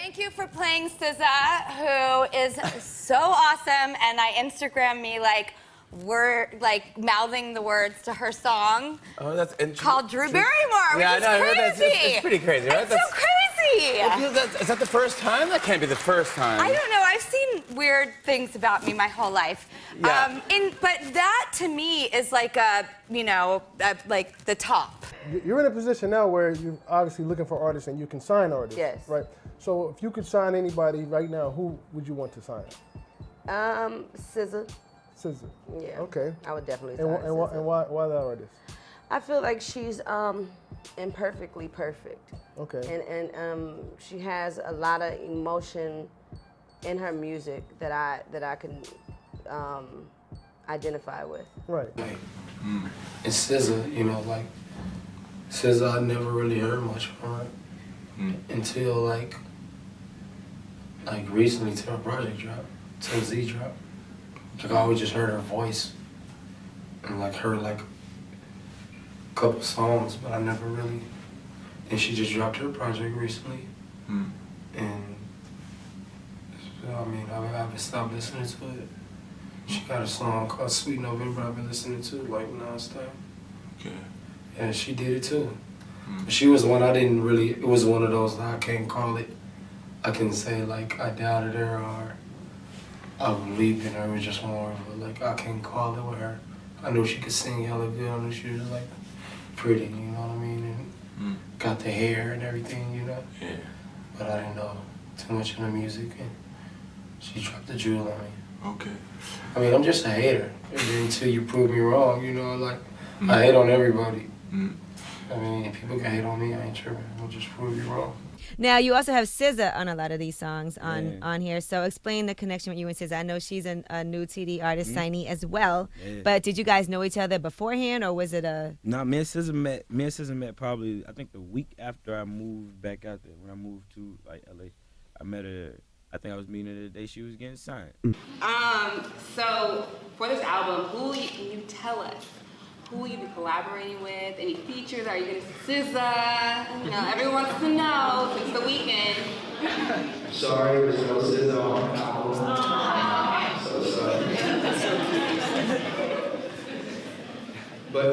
Thank you for playing SZA, who is so awesome, and I Instagram me like mouthing the words to her song. Oh, that's interesting. Called Drew Barrymore, which is crazy. It's pretty crazy, right? It's so crazy. Is that the first time? That can't be the first time. I don't know. I've seen weird things about me my whole life. Yeah. But that to me is like like the top. You're in a position now where you're obviously looking for artists and you can sign artists. Yes. Right. So if you could sign anybody right now, who would you want to sign? SZA. SZA. Yeah. Okay. I would definitely sign And why that artist? I feel like she's imperfectly perfect. Okay. And she has a lot of emotion in her music that I can identify with. Right. And SZA, you know, like SZA, I never really heard much from her until like recently till her project dropped, till Z dropped. Like I always just heard her voice and like heard like a couple songs, but I never really. And she just dropped her project recently, and so, I mean I haven't stopped listening to it. She got a song called Sweet November I've been listening to like nonstop. Okay. And she did it too. But she was one I didn't really, it was one of those that I can't call it. I can say like I doubted her or I believed in her. It was just more of a like I can't call it with her. I knew she could sing hella good. I knew she was like pretty, you know what I mean? And got the hair and everything, you know? Yeah. But I didn't know too much of the music and she dropped the jewel on me. Okay. I mean, I'm just a hater until you prove me wrong, you know? Like, I hate on everybody. I mean, if people can hate on me, I ain't tripping. I'll just prove you wrong. Now, you also have SZA on a lot of these songs on here. So explain the connection with you and SZA. I know she's a new TD artist signee as well. Yeah. But did you guys know each other beforehand, or was it a... No, me and SZA met probably, I think the week after I moved back out there. When I moved to like LA, I met her. I think I was meeting her the day she was getting signed. So for this album, can you tell us? Who will you be collaborating with? Any features? Are you going to see SZA? You know, everyone wants to know since the weekend. Sorry, there's no SZA on the album. So sorry. But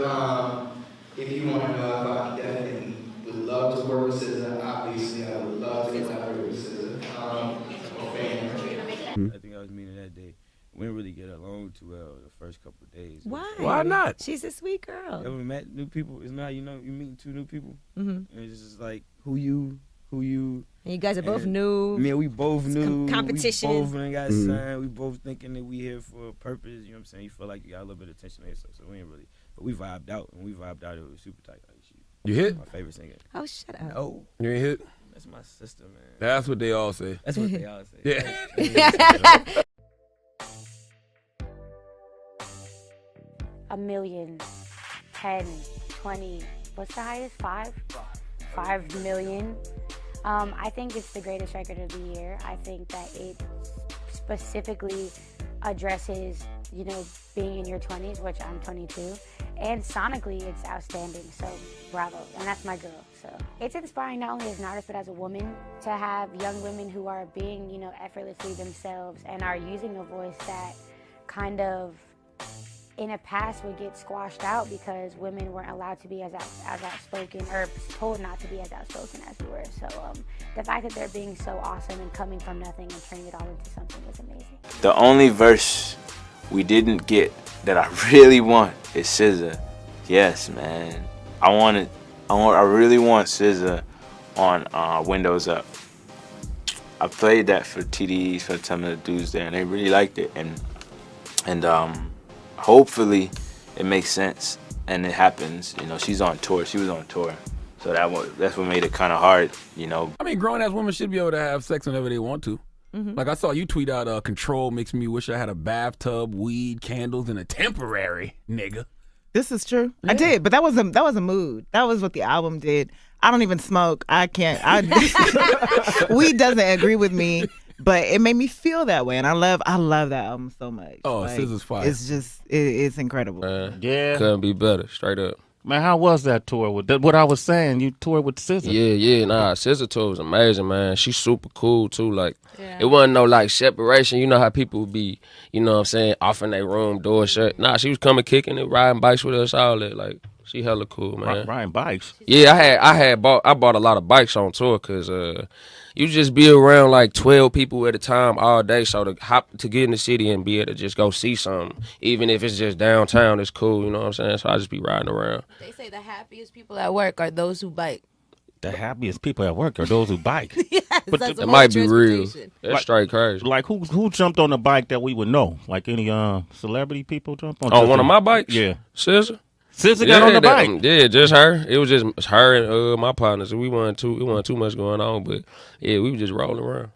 if you want to know if I definitely would love to work with SZA, obviously I would love to collaborate with SZA. I'm a fan. I think I was meeting her that day. We didn't really get along too well the first couple of days. Why? Why not? She's a sweet girl. Yeah, we met new people. It's not, you know, you meet two new people. And it's just like, who you. And you guys are both new. Yeah, we both knew. Competition. We both got signed. We both thinking that we here for a purpose. You know what I'm saying? You feel like you got a little bit of attention there. So we ain't really. But we vibed out. And we vibed out. It was super tight. Like, You hit? My favorite singer. Oh, shut up. No. You ain't hit? That's my sister, man. That's what they all say. That's what they all say. Yeah. A million, 10, 20, what's the highest? 5 million. I think it's the greatest record of the year. I think that it specifically addresses, you know, being in your 20s, which I'm 22, and sonically it's outstanding, so bravo, and that's my girl. So it's inspiring not only as an artist but as a woman to have young women who are being, you know, effortlessly themselves and are using a voice that kind of in the past would get squashed out because women weren't allowed to be as outspoken, or told not to be as outspoken as we were. So the fact that they're being so awesome and coming from nothing and turning it all into something is amazing. The only verse we didn't get that I really want is SZA. Yes, man. I really want SZA on Windows Up. I played that for TDEs for some of the dudes there, and they really liked it. And hopefully it makes sense and it happens. You know, she's on tour. She was on tour. So that's what made it kind of hard, you know. I mean, grown-ass women should be able to have sex whenever they want to. Like I saw you tweet out, control makes me wish I had a bathtub, weed, candles, and a temporary, nigga. This is true. Yeah. I did, but that was a mood. That was what the album did. I don't even smoke. I can't. Weed doesn't agree with me, but it made me feel that way, and I love that album so much. Oh, like, SZA's fire. It's just it's incredible. Yeah, couldn't be better. Straight up. Man, how was that tour? What I was saying, you toured with SZA. Yeah, nah, SZA tour was amazing, man. She's super cool too. Like, it wasn't no like separation. You know how people would be, you know what I'm saying, off in their room, door shut. Nah, she was coming kicking it, riding bikes with us, all that. Like, she hella cool, man. Riding bikes. Yeah, I bought a lot of bikes on tour because you just be around like 12 people at a time all day. So to get in the city and be able to just go see something, even if it's just downtown, it's cool. You know what I'm saying? So I just be riding around. They say the happiest people at work are those who bike. The happiest people at work are those who bike. Yes, but that's it might be real. That's straight crazy. Like who jumped on the bike that we would know? Like any celebrity people jump on? On one of my bikes? Yeah. SZA? SZA got on the bike. Yeah, just her. It was just her and my partners. We wasn't too much going on, but yeah, we were just rolling around.